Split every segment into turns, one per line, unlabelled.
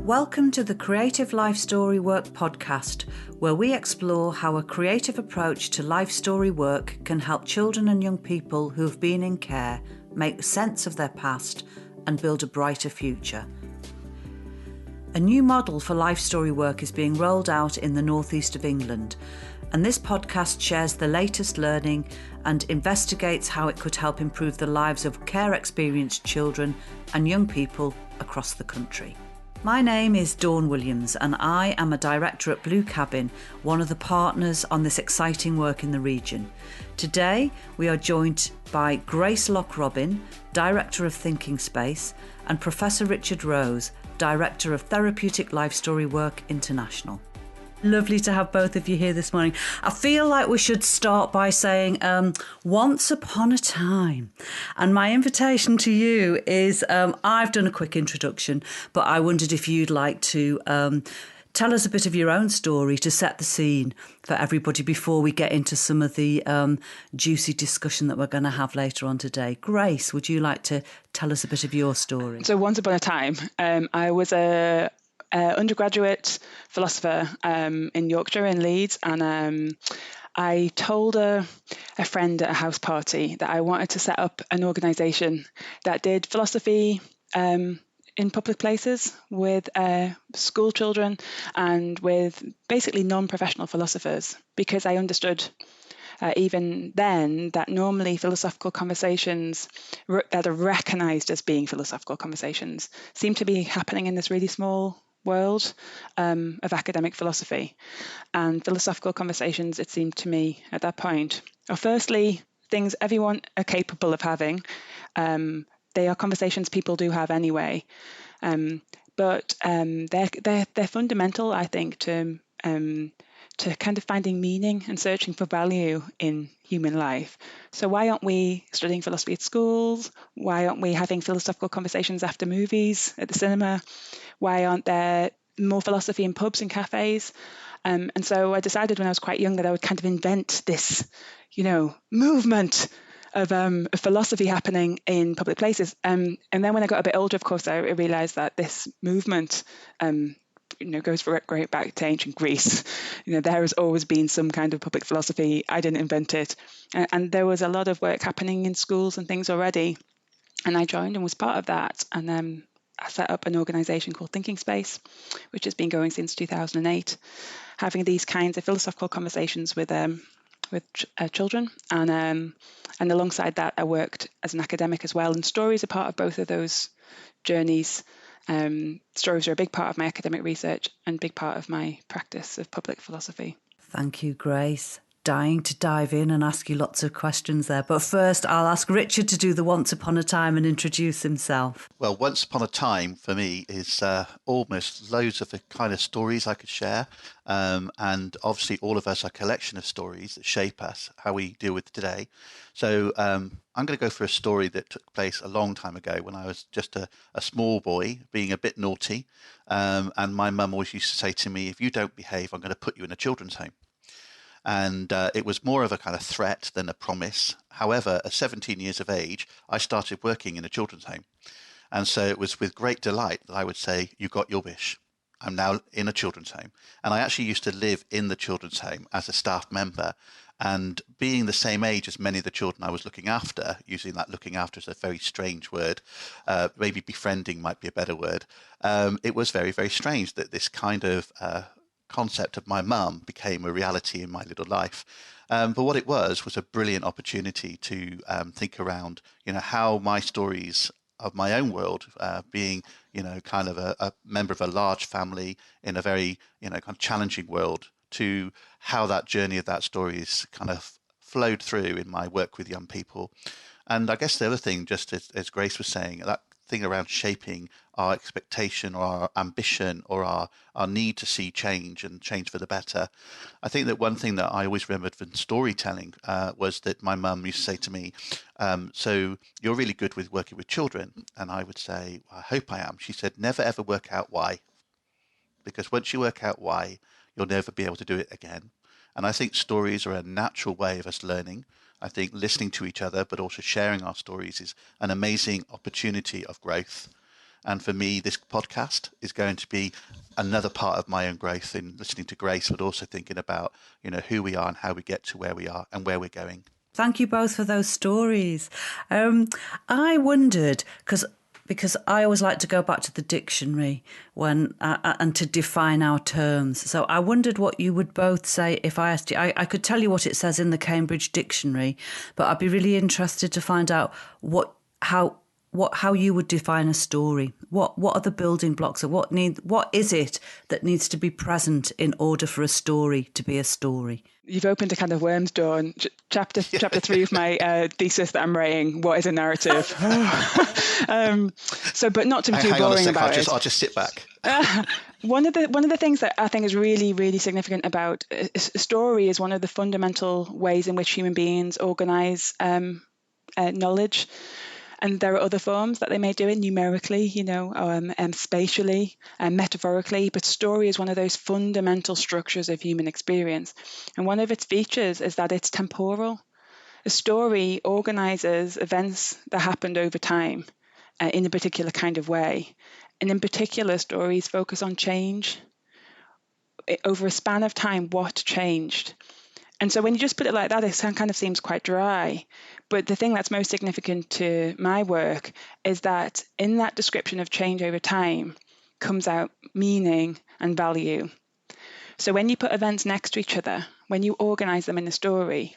Welcome to the Creative Life Story Work podcast, where we explore how a creative approach to life story work can help children and young people who have been in care make sense of their past and build a brighter future. A new model for life story work is being rolled out in the northeast of England, and this podcast shares the latest learning and investigates how it could help improve the lives of care-experienced children and young people across the country. My name is Dawn Williams and I am a director at Blue Cabin, one of the partners on this exciting work in the region. Today we are joined by Grace Lockrobin, Director of Thinking Space, and Professor Richard Rose, Director of Therapeutic Life Story Work International. Lovely to have both of you here this morning. I feel like we should start by saying once upon a time. And my invitation to you is, I've done a quick introduction, but I wondered if you'd like to tell us a bit of your own story to set the scene for everybody before we get into some of the juicy discussion that we're going to have later on today. Grace, would you like to tell us a bit of your story?
So once upon a time, I was a undergraduate philosopher in Yorkshire, in Leeds, and I told a friend at a house party that I wanted to set up an organisation that did philosophy in public places with school children and with basically non-professional philosophers, because I understood even then that normally philosophical conversations that are recognised as being philosophical conversations seem to be happening in this really small world of academic philosophy. And philosophical conversations, it seemed to me at that point, are firstly things everyone are capable of having. They are conversations people do have anyway, but they're fundamental, I think, to kind of finding meaning and searching for value in human life. So why aren't we studying philosophy at schools? Why aren't we having philosophical conversations after movies at the cinema? Why aren't there more philosophy in pubs and cafes? And so I decided when I was quite young that I would kind of invent this, movement of philosophy happening in public places. And then when I got a bit older, of course, I realised that this movement goes right back to ancient Greece. There has always been some kind of public philosophy. I didn't invent it. And there was a lot of work happening in schools and things already. And I joined and was part of that. And then I set up an organisation called Thinking Space, which has been going since 2008, having these kinds of philosophical conversations with children. And alongside that, I worked as an academic as well. And stories are part of both of those journeys. Stories are a big part of my academic research and a big part of my practice of public philosophy.
Thank you, Grace. Dying to dive in and ask you lots of questions there. But first, I'll ask Richard to do the once upon a time and introduce himself.
Well, once upon a time for me is almost loads of the kind of stories I could share. And obviously all of us are a collection of stories that shape us, how we deal with today. So I'm going to go for a story that took place a long time ago when I was just a small boy being a bit naughty. And my mum always used to say to me, if you don't behave, I'm going to put you in a children's home. And it was more of a kind of threat than a promise. However, at 17 years of age, I started working in a children's home. And so it was with great delight that I would say, you got your wish. I'm now in a children's home. And I actually used to live in the children's home as a staff member. And being the same age as many of the children I was looking after, using that looking after is a very strange word, maybe befriending might be a better word, it was very, very strange that this kind of concept of my mum became a reality in my little life. But what it was a brilliant opportunity to think around, how my stories of my own world, being, kind of a member of a large family in a very, kind of challenging world, to how that journey of that story is kind of flowed through in my work with young people. And I guess the other thing, just as Grace was saying, that thing around shaping our expectation or our ambition or our need to see change and change for the better. I think that one thing that I always remembered from storytelling was that my mum used to say to me, so you're really good with working with children. And I would say, I hope I am. She said, never ever work out why. Because once you work out why, you'll never be able to do it again. And I think stories are a natural way of us learning. I think listening to each other, but also sharing our stories is an amazing opportunity of growth. And for me, this podcast is going to be another part of my own growth in listening to Grace, but also thinking about, who we are and how we get to where we are and where we're going.
Thank you both for those stories. I wondered, because I always like to go back to the dictionary and to define our terms. So I wondered what you would both say if I asked you. I could tell you what it says in the Cambridge Dictionary, but I'd be really interested to find out how you would define a story. What are the building blocks of what is it that needs to be present in order for a story to be a story?
You've opened a kind of worm's door. Chapter 3 of my thesis that I'm writing, what is a narrative? But not to be too boring about it.
I'll just sit back.
One of the things that I think is really, really significant about a story is one of the fundamental ways in which human beings organize knowledge. And there are other forms that they may do it numerically, spatially and metaphorically. But story is one of those fundamental structures of human experience. And one of its features is that it's temporal. A story organizes events that happened over time in a particular kind of way. And in particular, stories focus on change. Over a span of time, what changed? And so when you just put it like that, it kind of seems quite dry. But the thing that's most significant to my work is that in that description of change over time comes out meaning and value. So when you put events next to each other, when you organize them in a story,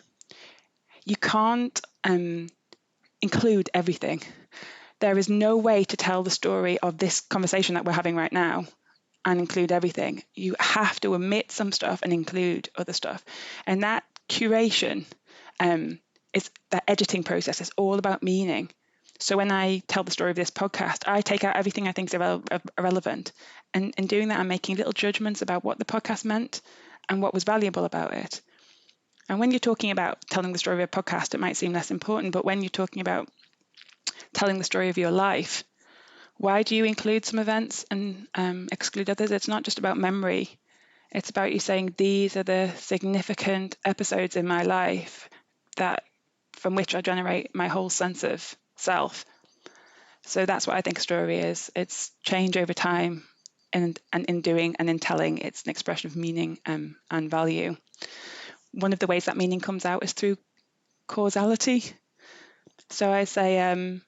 you can't include everything. There is no way to tell the story of this conversation that we're having right now and include everything. You have to omit some stuff and include other stuff. And that curation is that editing process is all about meaning. So when I tell the story of this podcast, I take out everything I think is irrelevant. And in doing that, I'm making little judgments about what the podcast meant and what was valuable about it. And when you're talking about telling the story of a podcast, it might seem less important. But when you're talking about telling the story of your life, why do you include some events and exclude others? It's not just about memory. It's about you saying, these are the significant episodes in my life that from which I generate my whole sense of self. So that's what I think a story is. It's change over time, and in doing and in telling, it's an expression of meaning and value. One of the ways that meaning comes out is through causality. So I say,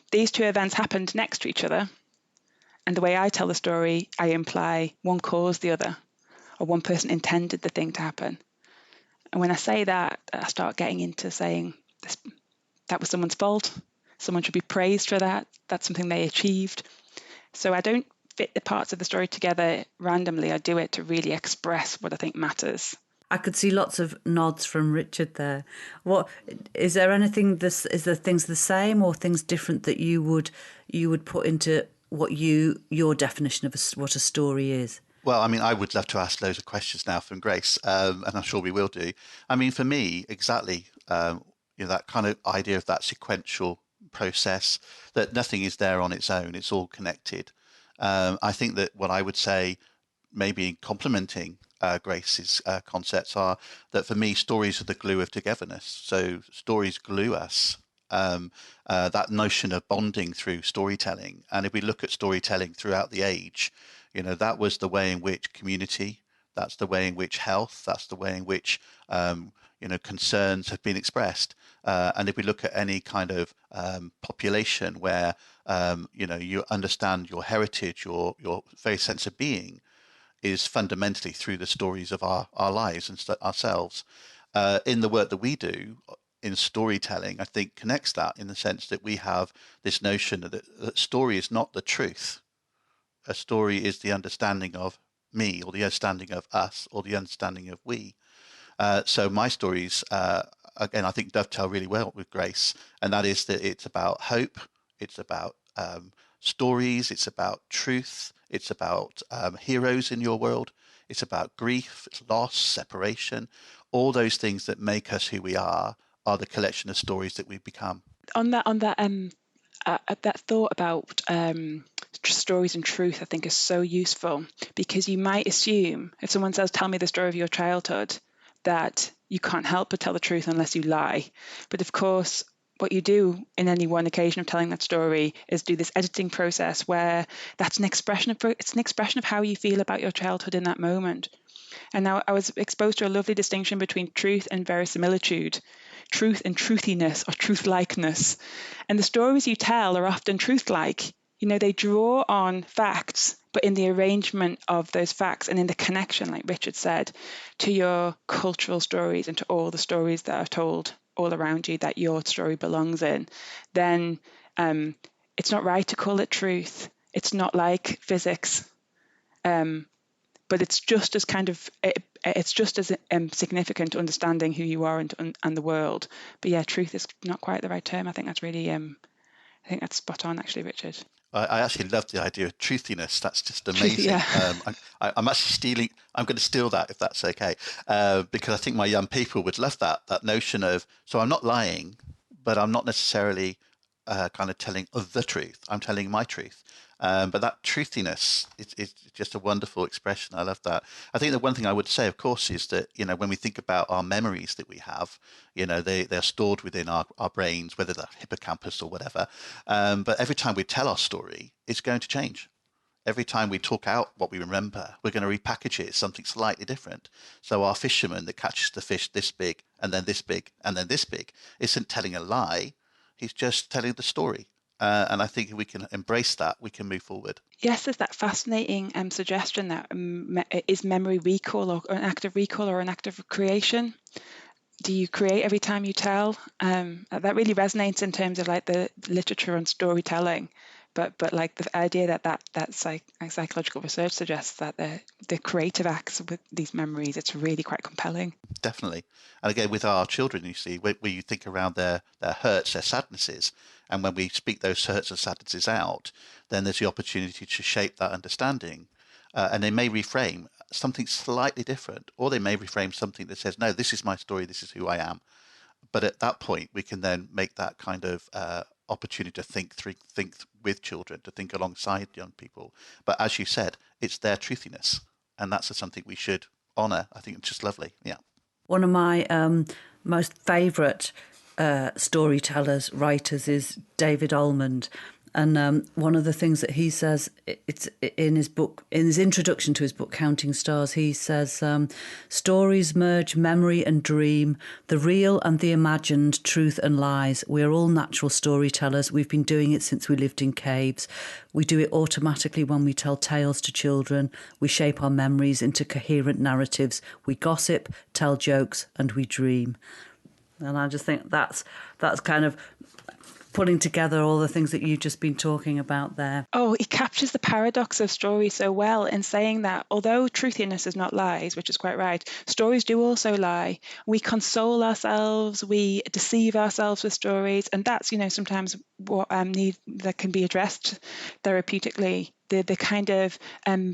these two events happened next to each other. And the way I tell the story, I imply one caused the other, or one person intended the thing to happen. And when I say that, I start getting into saying that was someone's fault. Someone should be praised for that. That's something they achieved. So I don't fit the parts of the story together randomly. I do it to really express what I think matters.
I could see lots of nods from Richard there. What is there anything? Is there things the same or things different that you would put into what your definition of what a story is?
Well, I mean, I would love to ask loads of questions now from Grace, and I'm sure we will do. I mean, for me, exactly, that kind of idea of that sequential process, that nothing is there on its own; it's all connected. I think that what I would say, maybe complementing Grace's concepts, are that for me, stories are the glue of togetherness. So stories glue us. That notion of bonding through storytelling, and if we look at storytelling throughout the age, that was the way in which community, that's the way in which health, that's the way in which concerns have been expressed. And if we look at any kind of population where you understand your heritage, your very sense of being is fundamentally through the stories of our lives and ourselves. In the work that we do in storytelling, I think connects that in the sense that we have this notion that story is not the truth. A story is the understanding of me, or the understanding of us, or the understanding of we. So my stories, again, I think dovetail really well with Grace, and that is that it's about hope, it's about stories, it's about truth, it's about heroes in your world, it's about grief, it's loss, separation. All those things that make us who we are the collection of stories that we become.
On that thought about stories and truth, I think is so useful, because you might assume if someone says, tell me the story of your childhood, that you can't help but tell the truth unless you lie. But of course, what you do in any one occasion of telling that story is do this editing process where that's an expression of how you feel about your childhood in that moment. And now I was exposed to a lovely distinction between truth and verisimilitude, truth and truthiness or truth-likeness. And the stories you tell are often truth-like. They draw on facts, but in the arrangement of those facts and in the connection, like Richard said, to your cultural stories and to all the stories that are told all around you that your story belongs in, then it's not right to call it truth. It's not like physics, but it's just as significant to understanding who you are and the world. But yeah, truth is not quite the right term. I think that's really I think that's spot on, actually, Richard.
I actually love the idea of truthiness. That's just amazing.
Yeah.
I'm actually stealing. I'm going to steal that if that's okay, because I think my young people would love that notion of. So I'm not lying, but I'm not necessarily kind of telling the truth. I'm telling my truth. But that truthiness is just a wonderful expression. I love that. I think the one thing I would say, of course, is that, when we think about our memories that we have, they're stored within our brains, whether they're hippocampus or whatever. But every time we tell our story, it's going to change. Every time we talk out what we remember, we're going to repackage it as something slightly different. So our fisherman that catches the fish this big and then this big and then this big isn't telling a lie. He's just telling the story. And I think if we can embrace that, we can move forward.
Yes, there's that fascinating suggestion that is memory recall or an act of recall or an act of creation. Do you create every time you tell? That really resonates in terms of like the literature on storytelling. But like the idea that psychological research suggests that the creative acts with these memories, it's really quite compelling.
Definitely. And again, with our children, you see, where you think around their hurts, their sadnesses, and when we speak those hurts and sadnesses out, then there's the opportunity to shape that understanding. And they may reframe something slightly different, or they may reframe something that says, no, this is my story, this is who I am. But at that point, we can then make that kind of opportunity to think with children, to think alongside young people. But as you said, it's their truthiness, and that's something we should honour. I think it's just lovely. Yeah.
One of my most favourite storytellers, writers, is David Almond. And one of the things that he says, it's in his book, in his introduction to his book, Counting Stars, he says, stories merge memory and dream, the real and the imagined, truth and lies. We're all natural storytellers. We've been doing it since we lived in caves. We do it automatically when we tell tales to children. We shape our memories into coherent narratives. We gossip, tell jokes, and we dream. And I just think that's kind of putting together all the things that you've just been talking about there.
Oh, it captures the paradox of story so well in saying that although truthiness is not lies, which is quite right, stories do also lie. We console ourselves, we deceive ourselves with stories, and that's, sometimes what that can be addressed therapeutically. The kind of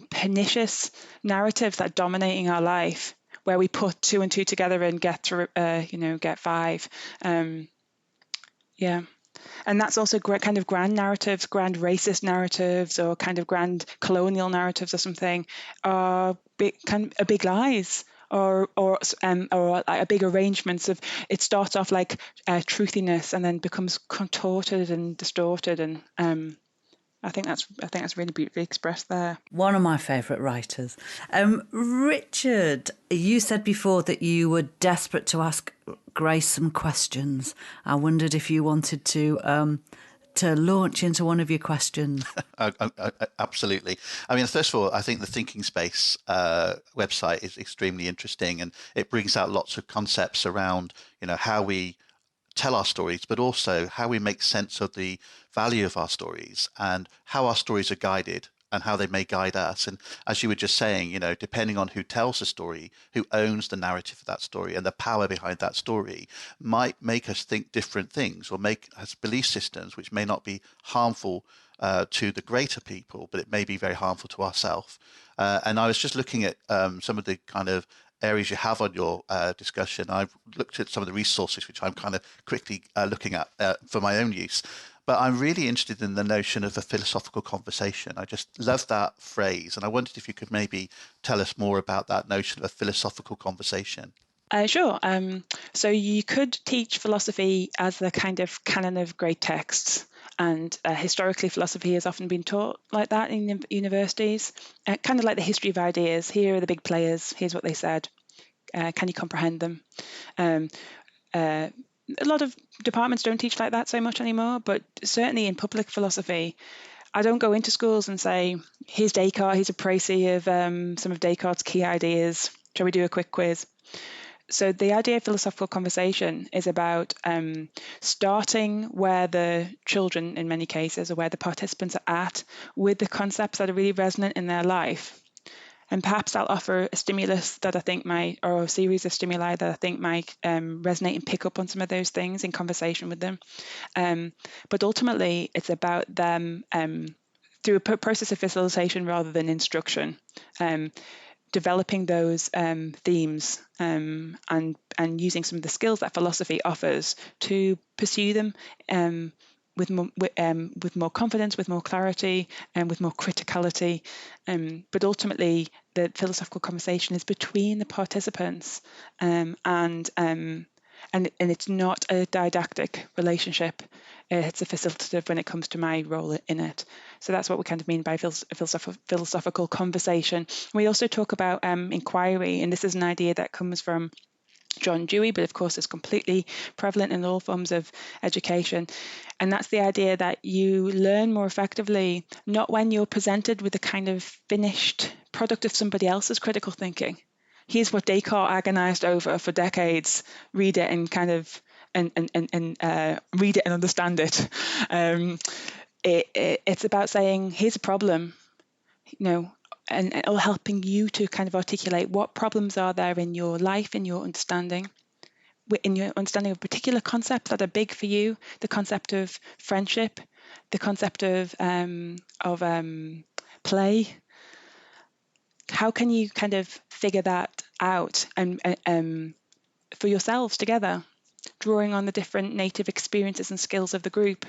pernicious narratives that are dominating our life, where we put 2 and 2 together and get 5. Yeah. And that's also kind of grand narratives, grand racist narratives, or kind of grand colonial narratives or something, are big lies, or like big arrangements of. It starts off like truthiness and then becomes contorted and distorted, and I think that's really beautifully expressed there.
One of my favourite writers. Richard, you said before that you were desperate to ask Grace some questions. I wondered if you wanted to launch into one of your questions.
Absolutely. I mean, first of all, I think the Thinking Space website is extremely interesting, and it brings out lots of concepts around, how we tell our stories, but also how we make sense of the value of our stories and how our stories are guided and how they may guide us. And as you were just saying, depending on who tells the story, who owns the narrative of that story and the power behind that story, might make us think different things or make us belief systems which may not be harmful to the greater people, but it may be very harmful to ourselves. And I was just looking at some of the kind of areas you have on your discussion. I've looked at some of the resources which I'm kind of quickly looking at for my own use. But I'm really interested in the notion of a philosophical conversation. I just love that phrase. And I wondered if you could maybe tell us more about that notion of a philosophical conversation.
Sure. So you could teach philosophy as the kind of canon of great texts. And historically, philosophy has often been taught like that in universities, kind of like the history of ideas. Here are the big players. Here's what they said. Can you comprehend them? Um, uh, a lot of departments don't teach like that so much anymore, but certainly in public philosophy, I don't go into schools and say, here's Descartes, here's a précis of some of Descartes' key ideas. Shall we do a quick quiz? So the idea of philosophical conversation is about starting where the children, in many cases, or where the participants are at, with the concepts that are really resonant in their life. And perhaps I'll offer a stimulus that I think might, or a series of stimuli that I think might resonate and pick up on some of those things in conversation with them. But ultimately, it's about them through a process of facilitation rather than instruction. Developing those themes and using some of the skills that philosophy offers to pursue them with more confidence, with more clarity, and with more criticality. But ultimately, the philosophical conversation is between the participants, and it's not a didactic relationship. It's a facilitative when it comes to my role in it. So that's what we kind of mean by philosophical conversation. We also talk about inquiry, and this is an idea that comes from John Dewey, but of course is completely prevalent in all forms of education. And that's the idea that you learn more effectively, not when you're presented with a kind of finished product of somebody else's critical thinking. Here's what Descartes agonized over for decades. Read it and kind of and read it and understand it. It's about saying, here's a problem, and helping you to kind of articulate what problems are there in your life, in your understanding of particular concepts that are big for you, the concept of friendship, the concept of play. How can you kind of figure that out and for yourselves together, drawing on the different native experiences and skills of the group,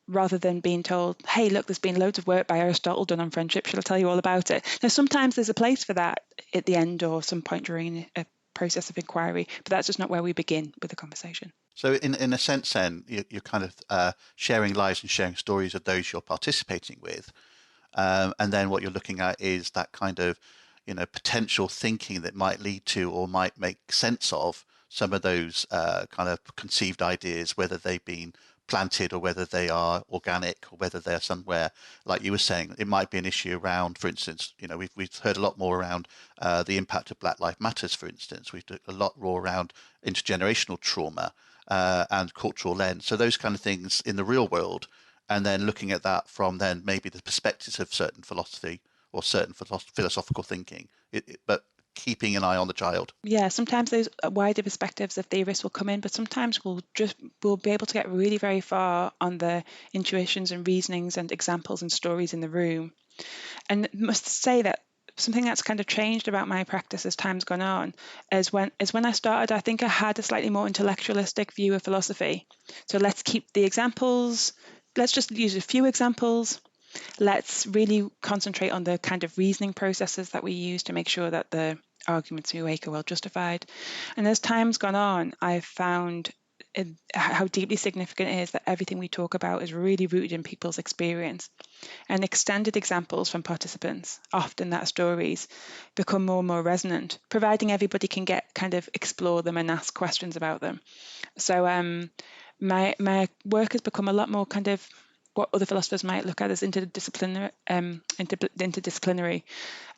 rather than being told, hey, look, there's been loads of work by Aristotle done on friendship. Shall I tell you all about it? Now, sometimes there's a place for that at the end or some point during a process of inquiry, but that's just not where we begin with the conversation.
So in a sense, then, you're kind of sharing lives and sharing stories of those you're participating with. And then what you're looking at is that kind of, potential thinking that might lead to or might make sense of some of those kind of conceived ideas, whether they've been planted or whether they are organic or whether they're somewhere, like you were saying, it might be an issue around, for instance, we've heard a lot more around the impact of Black Lives Matters, for instance. We've done a lot more around intergenerational trauma and cultural lens. So those kind of things in the real world, and then looking at that from then maybe the perspectives of certain philosophy or certain philosophical thinking, but keeping an eye on the child.
Yeah, sometimes those wider perspectives of theorists will come in, but sometimes we'll be able to get really very far on the intuitions and reasonings and examples and stories in the room. And I must say that something that's kind of changed about my practice as time's gone on is when I started, I think I had a slightly more intellectualistic view of philosophy. So let's keep the examples. Let's just use a few examples. Let's really concentrate on the kind of reasoning processes that we use to make sure that the arguments we make are well justified. And as time's gone on, I've found how deeply significant it is that everything we talk about is really rooted in people's experience. And extended examples from participants, often that stories, become more and more resonant, providing everybody can get kind of explore them and ask questions about them. So my work has become a lot more kind of what other philosophers might look at as interdisciplinary.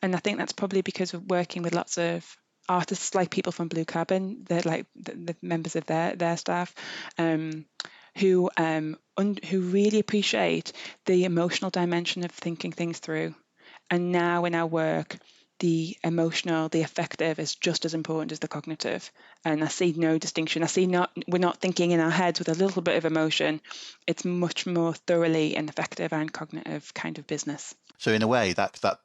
And I think that's probably because of working with lots of artists like people from Blue Cabin, they're like the members of their staff, who really appreciate the emotional dimension of thinking things through. And now in our work, the emotional, the affective is just as important as the cognitive. And I see no distinction. We're not thinking in our heads with a little bit of emotion. It's much more thoroughly an affective and cognitive kind of business.
So in a way, that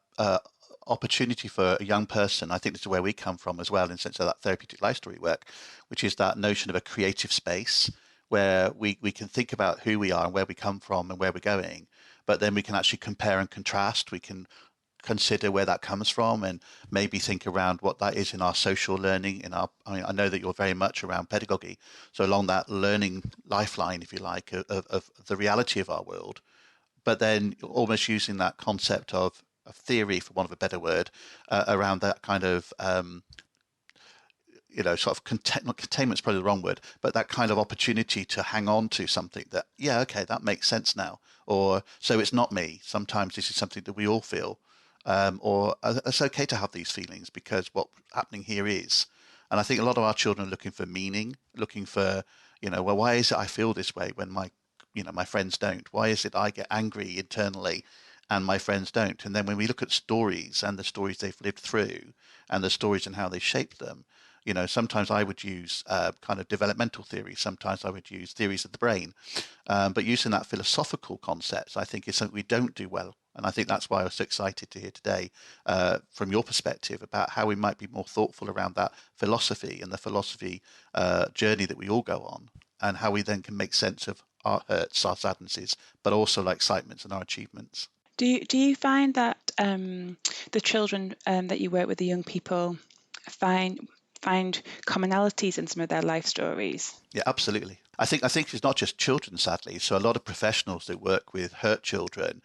opportunity for a young person, I think this is where we come from as well, in the sense of that therapeutic life story work, which is that notion of a creative space where we can think about who we are and where we come from and where we're going, but then we can actually compare and contrast. We can consider where that comes from and maybe think around what that is in our social learning. I know that you're very much around pedagogy, so along that learning lifeline, if you like, of the reality of our world, but then almost using that concept of theory, for want of a better word, around that kind of sort of containment's probably the wrong word, but that kind of opportunity to hang on to something that, yeah, okay, that makes sense now. Or, so it's not me. Sometimes this is something that we all feel. Or it's okay to have these feelings because what's happening here is. And I think a lot of our children are looking for meaning, looking for, well, why is it I feel this way when my friends don't? Why is it I get angry internally and my friends don't? And then when we look at stories and the stories they've lived through and the stories and how they shape them, sometimes I would use kind of developmental theories. Sometimes I would use theories of the brain. But using that philosophical concepts, I think, is something we don't do well. And I think that's why I was so excited to hear today, from your perspective, about how we might be more thoughtful around that philosophy and the philosophy journey that we all go on, and how we then can make sense of our hurts, our sadnesses, but also our excitements and our achievements.
Do you find that the children that you work with, the young people, find commonalities in some of their life stories?
Yeah, absolutely. I think it's not just children, sadly. So a lot of professionals that work with hurt children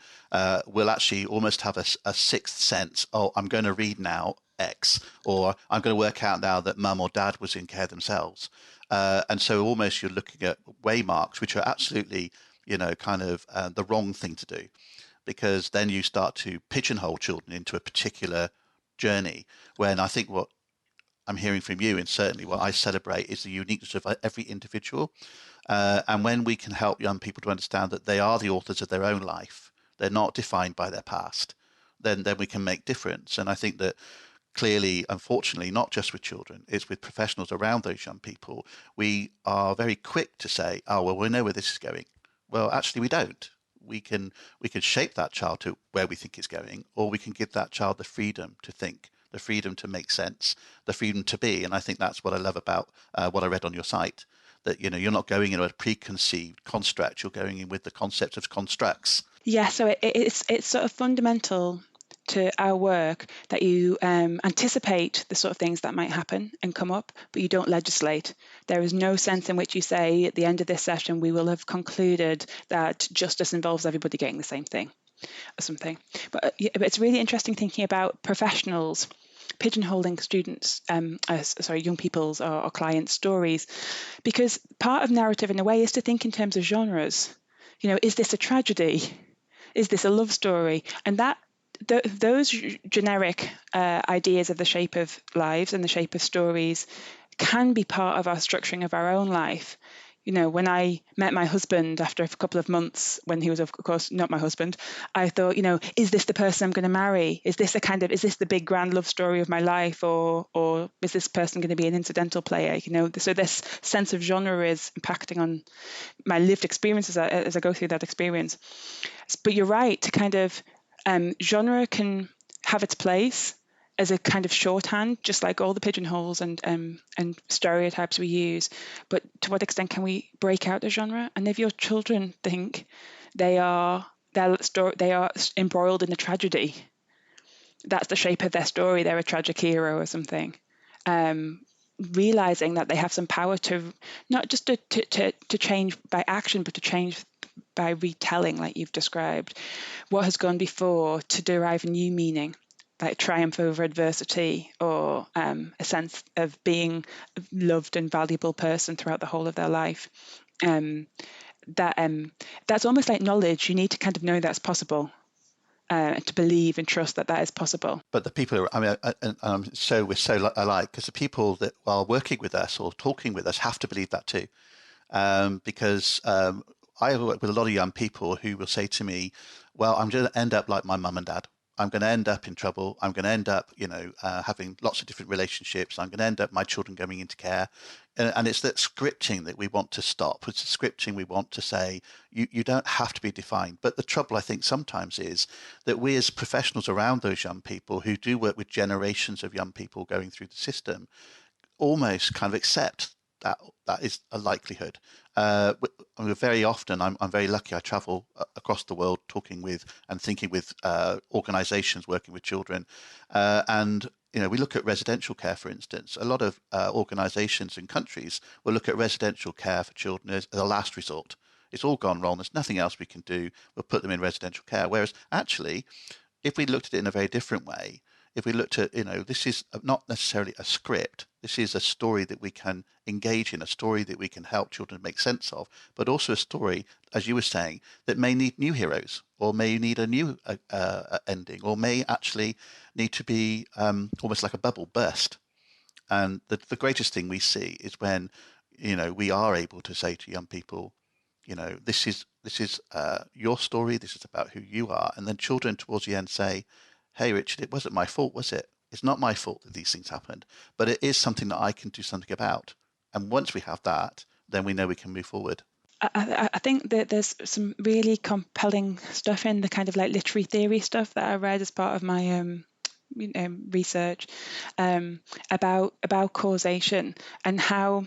will actually almost have a sixth sense. Oh, I'm going to read now X, or I'm going to work out now that mum or dad was in care themselves. And so almost you're looking at waymarks, which are absolutely, kind of the wrong thing to do, because then you start to pigeonhole children into a particular journey. When I think what I'm hearing from you, and certainly what I celebrate, is the uniqueness of every individual. And when we can help young people to understand that they are the authors of their own life, they're not defined by their past, then we can make difference. And I think that clearly, unfortunately, not just with children, it's with professionals around those young people, we are very quick to say, oh, well, we know where this is going. Well, actually, we don't. We can shape that child to where we think it's going, or we can give that child the freedom to think, the freedom to make sense, the freedom to be. And I think that's what I love about what I read on your site, that you're not going in a preconceived construct, you're going in with the concept of constructs.
Yeah, so it's sort of fundamental to our work that you anticipate the sort of things that might happen and come up, but you don't legislate. There is no sense in which you say at the end of this session we will have concluded that justice involves everybody getting the same thing or something. But it's really interesting thinking about professionals pigeonholing students, young people's or clients' stories, because part of narrative in a way is to think in terms of genres. Is this a tragedy? Is this a love story? And those generic ideas of the shape of lives and the shape of stories can be part of our structuring of our own life. When I met my husband after a couple of months, when he was, of course, not my husband, I thought, is this the person I'm going to marry? Is this the big grand love story of my life, or is this person going to be an incidental player? So this sense of genre is impacting on my lived experience as I go through that experience. But you're right, to kind of genre can have its place as a kind of shorthand, just like all the pigeonholes and stereotypes we use. But to what extent can we break out the genre? And if your children think they are embroiled in a tragedy, that's the shape of their story, they're a tragic hero or something. Realizing that they have some power to not just to change by action, but to change by retelling, like you've described, what has gone before, to derive a new meaning, like triumph over adversity, or a sense of being a loved and valuable person throughout the whole of their life. That's almost like knowledge. You need to kind of know that's possible, to believe and trust that is possible.
But the people we're so alike, because the people that are working with us or talking with us have to believe that too, because I work with a lot of young people who will say to me, well, I'm going to end up like my mum and dad. I'm going to end up in trouble. I'm going to end up, having lots of different relationships. I'm going to end up my children going into care. And it's that scripting that we want to stop. It's the scripting we want to say, you don't have to be defined. But the trouble, I think, sometimes is that we as professionals around those young people who do work with generations of young people going through the system almost kind of accept that is a likelihood. very often, I'm very lucky. I travel across the world talking with and thinking with organizations working with children. And we look at residential care, for instance. A lot of organizations and countries will look at residential care for children as a last resort. It's all gone wrong. There's nothing else we can do. We'll put them in residential care. Whereas actually, if we looked at it in a very different way, if we looked at, this is not necessarily a script. This is a story that we can engage in, a story that we can help children make sense of, but also a story, as you were saying, that may need new heroes, or may need a new ending, or may actually need to be almost like a bubble burst. And the greatest thing we see is when, we are able to say to young people, this is your story. This is about who you are. And then children towards the end say, hey, Richard, it wasn't my fault, was it? It's not my fault that these things happened, but it is something that I can do something about. And once we have that, then we know we can move forward.
I think that there's some really compelling stuff in the kind of like literary theory stuff that I read as part of my research about causation, and how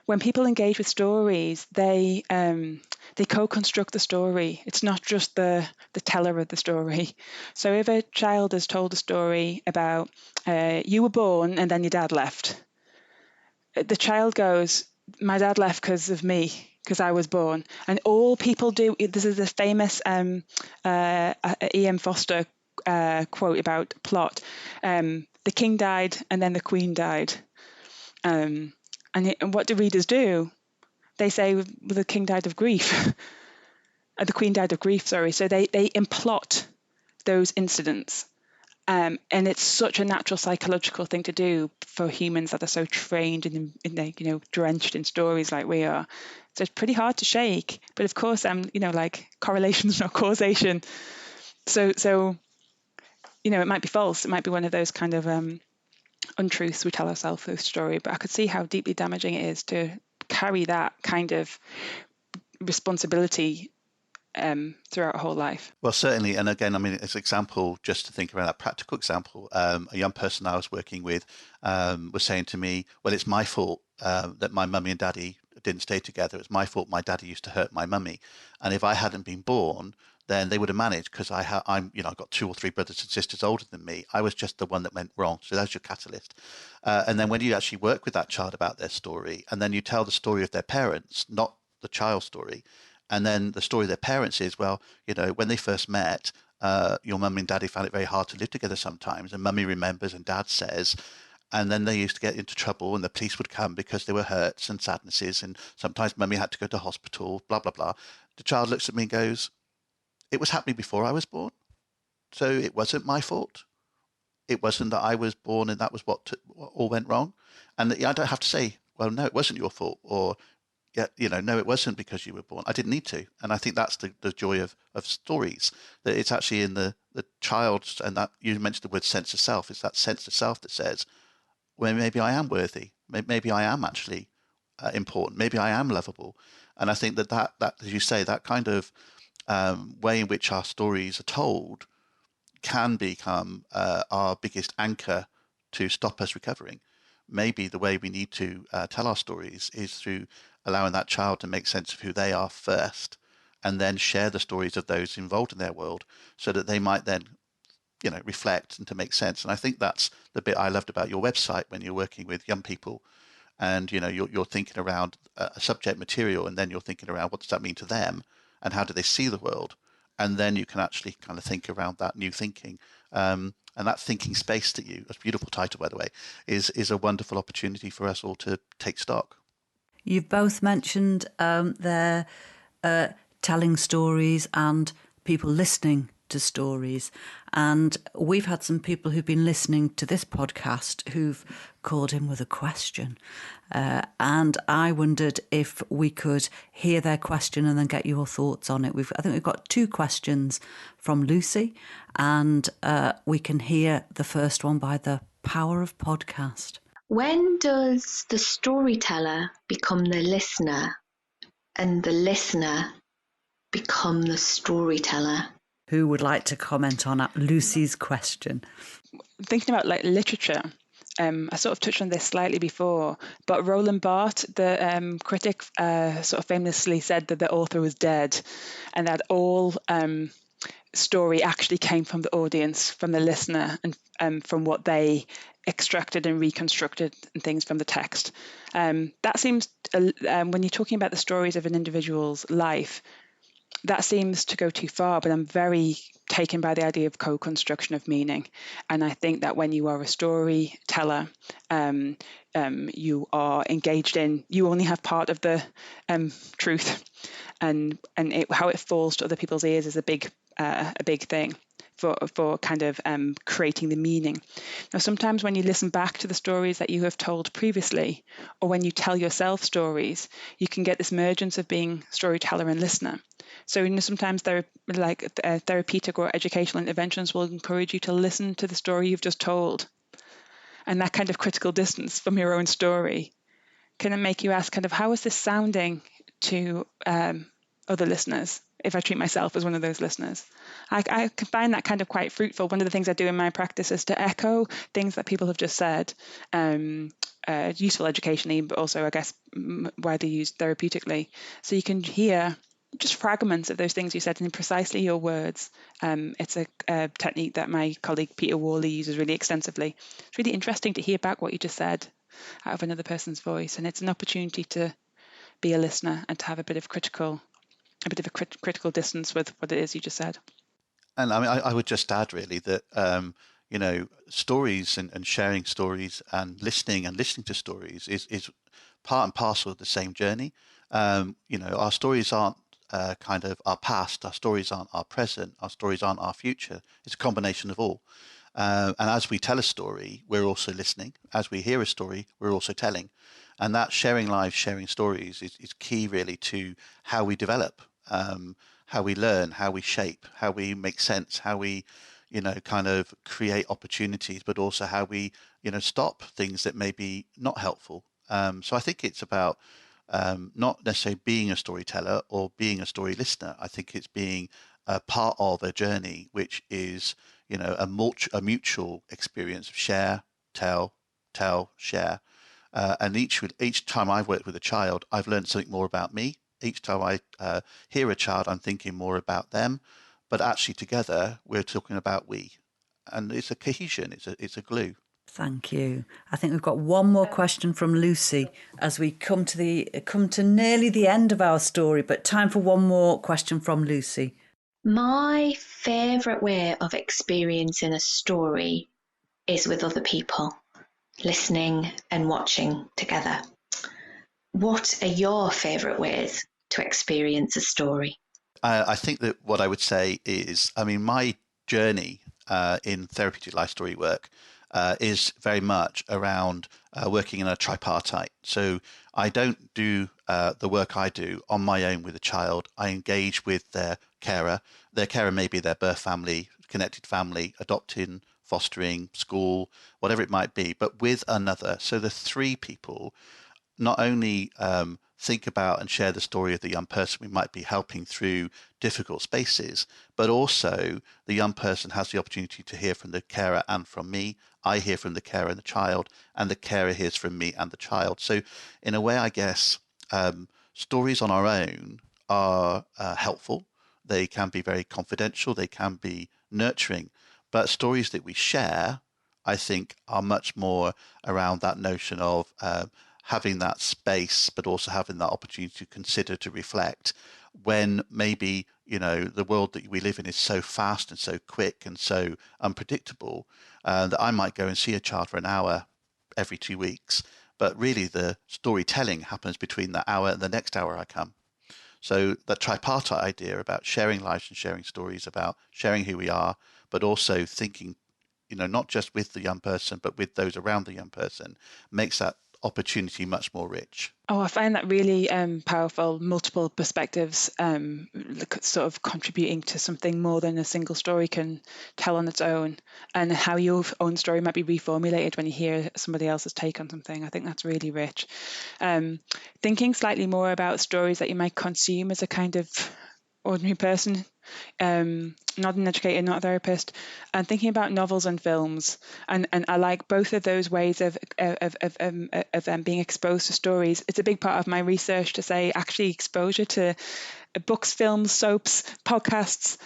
when people engage with stories, they co-construct the story. It's not just the teller of the story. So if a child is told a story about you were born and then your dad left, the child goes, my dad left because of me, because I was born. And all people do, this is a famous E.M. Foster quote about plot. The king died and then the queen died. And what do readers do? They say, well, the king died of grief. The queen died of grief, sorry. So they implot those incidents. And it's such a natural psychological thing to do for humans that are so trained in drenched in stories like we are. So it's pretty hard to shake. But of course, like correlation's not causation. So it might be false. It might be one of those kind of untruths we tell ourselves through story. But I could see how deeply damaging it is to carry that kind of responsibility throughout a whole life.
Well, certainly. And again, as an example, just to think around that practical example, a young person I was working with was saying to me, well, it's my fault that my mummy and daddy didn't stay together. It's my fault my daddy used to hurt my mummy. And if I hadn't been born, then they would have managed, because I've got 2 or 3 brothers and sisters older than me. I was just the one that went wrong. So that's your catalyst. And then when you actually work with that child about their story, and then you tell the story of their parents, not the child's story, and then the story of their parents is, well, when they first met, your mum and daddy found it very hard to live together sometimes, and mummy remembers and dad says, and then they used to get into trouble and the police would come because there were hurts and sadnesses, and sometimes mummy had to go to hospital, blah, blah, blah. The child looks at me and goes, it was happening before I was born, so it wasn't my fault. It wasn't that I was born and that was what all went wrong. And I don't have to say, well, no, it wasn't your fault, or no, it wasn't because you were born. I didn't need to. And I think that's the joy of stories, that it's actually in the child's, and that you mentioned the word sense of self. It's that sense of self that says, well, maybe I am worthy. Maybe I am actually important. Maybe I am lovable. And I think that, as you say, that kind of way in which our stories are told can become our biggest anchor to stop us recovering. Maybe the way we need to tell our stories is through allowing that child to make sense of who they are first, and then share the stories of those involved in their world, so that they might then, reflect and to make sense. And I think that's the bit I loved about your website when you're working with young people, and you're thinking around a subject material, and then you're thinking around what does that mean to them, and how do they see the world, and then you can actually kind of think around that new thinking. And that thinking space that's a beautiful title, by the way, is a wonderful opportunity for us all to take stock.
You've both mentioned their telling stories and people listening to stories. And we've had some people who've been listening to this podcast who've called in with a question. And I wondered if we could hear their question and then get your thoughts on it. I think we've got 2 questions from Lucy, and we can hear the first one by the power of podcast.
When does the storyteller become the listener and the listener become the storyteller?
Who would like to comment on Lucy's question?
Thinking about like literature, I sort of touched on this slightly before, but Roland Barthes, the critic, sort of famously said that the author was dead, and that all story actually came from the audience, from the listener, and from what they extracted and reconstructed and things from the text. That seems, when you're talking about the stories of an individual's life, that seems to go too far, but I'm very taken by the idea of co-construction of meaning. And I think that when you are a storyteller, you are engaged in, you only have part of the truth, and how it falls to other people's ears is a big thing for kind of creating the meaning. Now, sometimes when you listen back to the stories that you have told previously, or when you tell yourself stories, you can get this mergence of being storyteller and listener. So, sometimes therapeutic or educational interventions will encourage you to listen to the story you've just told. And that kind of critical distance from your own story can make you ask kind of, how is this sounding to other listeners, if I treat myself as one of those listeners? I can find that kind of quite fruitful. One of the things I do in my practice is to echo things that people have just said, useful educationally, but also, I guess, widely used therapeutically. So you can hear just fragments of those things you said in precisely your words. It's a technique that my colleague Peter Worley uses really extensively. It's really interesting to hear back what you just said out of another person's voice, and it's an opportunity to be a listener and to have a bit of critical distance with what it is you just said.
And I mean, I would just add really that stories and sharing stories and listening to stories is part and parcel of the same journey. Our stories aren't kind of our past, our stories aren't our present, our stories aren't our future. It's a combination of all. And as we tell a story, we're also listening. As we hear a story, we're also telling. And that sharing lives, sharing stories is key really to how we develop, how we learn, how we shape, how we make sense, how we, kind of create opportunities, but also how we, stop things that may be not helpful. So I think it's about not necessarily being a storyteller or being a story listener. I think it's being a part of a journey, which is, a mutual experience of share, tell, share. And each time I've worked with a child, I've learned something more about me. Each time I hear a child, I'm thinking more about them. But actually, together, we're talking about we, and it's a cohesion. It's a glue.
Thank you. I think we've got one more question from Lucy as we come to nearly the end of our story, but time for one more question from Lucy.
My favourite way of experiencing a story is with other people, listening and watching together. What are your favourite ways to experience a story?
I think that what I would say is, I mean, my journey in therapeutic life story work is very much around working in a tripartite. So I don't do the work I do on my own with a child. I engage with their carer. Their carer may be their birth family, connected family, adopting, fostering, school, whatever it might be, but with another. So the three people not only think about and share the story of the young person we might be helping through difficult spaces, but also the young person has the opportunity to hear from the carer and from me. I hear from the carer and the child, and the carer hears from me and the child. So in a way, I guess, stories on our own are helpful. They can be very confidential. They can be nurturing. But stories that we share, I think, are much more around that notion of having that space, but also having that opportunity to consider, to reflect, when maybe, the world that we live in is so fast and so quick and so unpredictable that I might go and see a child for an hour every 2 weeks, but really the storytelling happens between that hour and the next hour I come. So that tripartite idea about sharing lives and sharing stories, about sharing who we are, but also thinking, not just with the young person, but with those around the young person, makes that opportunity much more rich.
Oh, I find that really powerful, multiple perspectives sort of contributing to something more than a single story can tell on its own, and how your own story might be reformulated when you hear somebody else's take on something. I think that's really rich. Thinking slightly more about stories that you might consume as a kind of ordinary person, not an educator, not a therapist, and thinking about novels and films. And I like both of those ways of being exposed to stories. It's a big part of my research to say actually exposure to books, films, soaps, podcasts,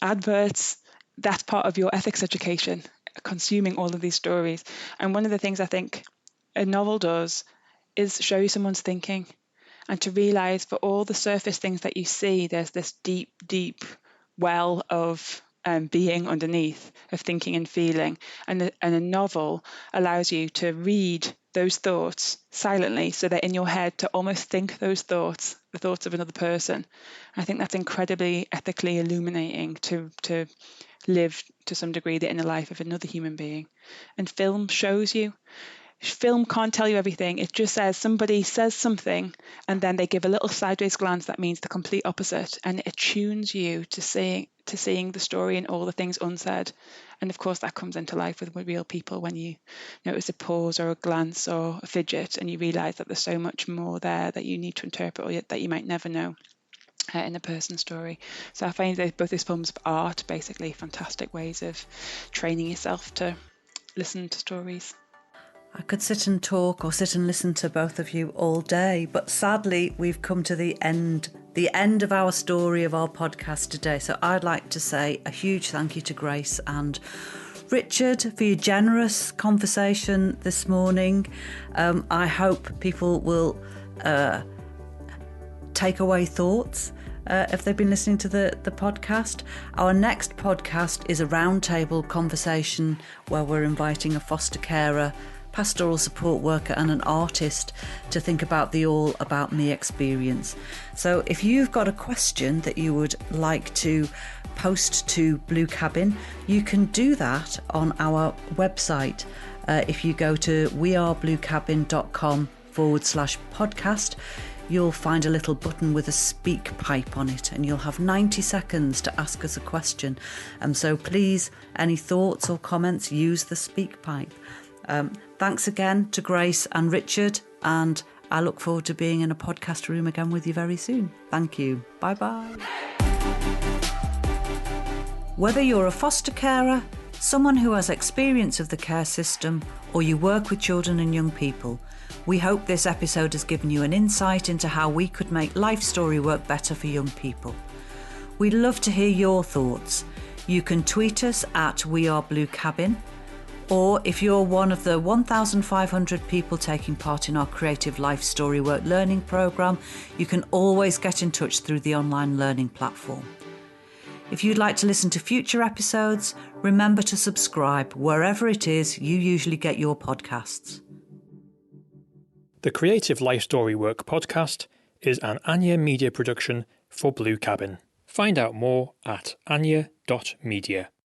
adverts. That's part of your ethics education, consuming all of these stories. And one of the things I think a novel does is show you someone's thinking, and to realize for all the surface things that you see, there's this deep, deep well of being underneath, of thinking and feeling. And a novel allows you to read those thoughts silently, so they're in your head, to almost think those thoughts, the thoughts of another person. I think that's incredibly ethically illuminating to live to some degree the inner life of another human being. And film shows you. Film can't tell you everything. It just says somebody says something and then they give a little sideways glance that means the complete opposite, and it attunes you to seeing the story and all the things unsaid. And of course that comes into life with real people when you notice a pause or a glance or a fidget, and you realise that there's so much more there that you need to interpret, or that you might never know in a person's story. So I find that both these forms of art basically fantastic ways of training yourself to listen to stories.
I could sit and talk or sit and listen to both of you all day, but sadly we've come to the end of our story of our podcast today. So I'd like to say a huge thank you to Grace and Richard for your generous conversation this morning. I hope people will take away thoughts if they've been listening to the podcast. Our next podcast is a roundtable conversation where we're inviting a foster carer, pastoral support worker and an artist to think about the All About Me experience. So if you've got a question that you would like to post to Blue Cabin, you can do that on our website. If you go to wearebluecabin.com/podcast, you'll find a little button with a speak pipe on it, and you'll have 90 seconds to ask us a question. So please, any thoughts or comments, use the speak pipe. Thanks again to Grace and Richard, and I look forward to being in a podcast room again with you very soon. Thank you. Bye-bye. Whether you're a foster carer, someone who has experience of the care system, or you work with children and young people, we hope this episode has given you an insight into how we could make life story work better for young people. We'd love to hear your thoughts. You can tweet us at wearebluecabin, or if you're one of the 1,500 people taking part in our Creative Life Story Work Learning programme, you can always get in touch through the online learning platform. If you'd like to listen to future episodes, remember to subscribe wherever it is you usually get your podcasts.
The Creative Life Story Work podcast is an Anya Media production for Blue Cabin. Find out more at anya.media.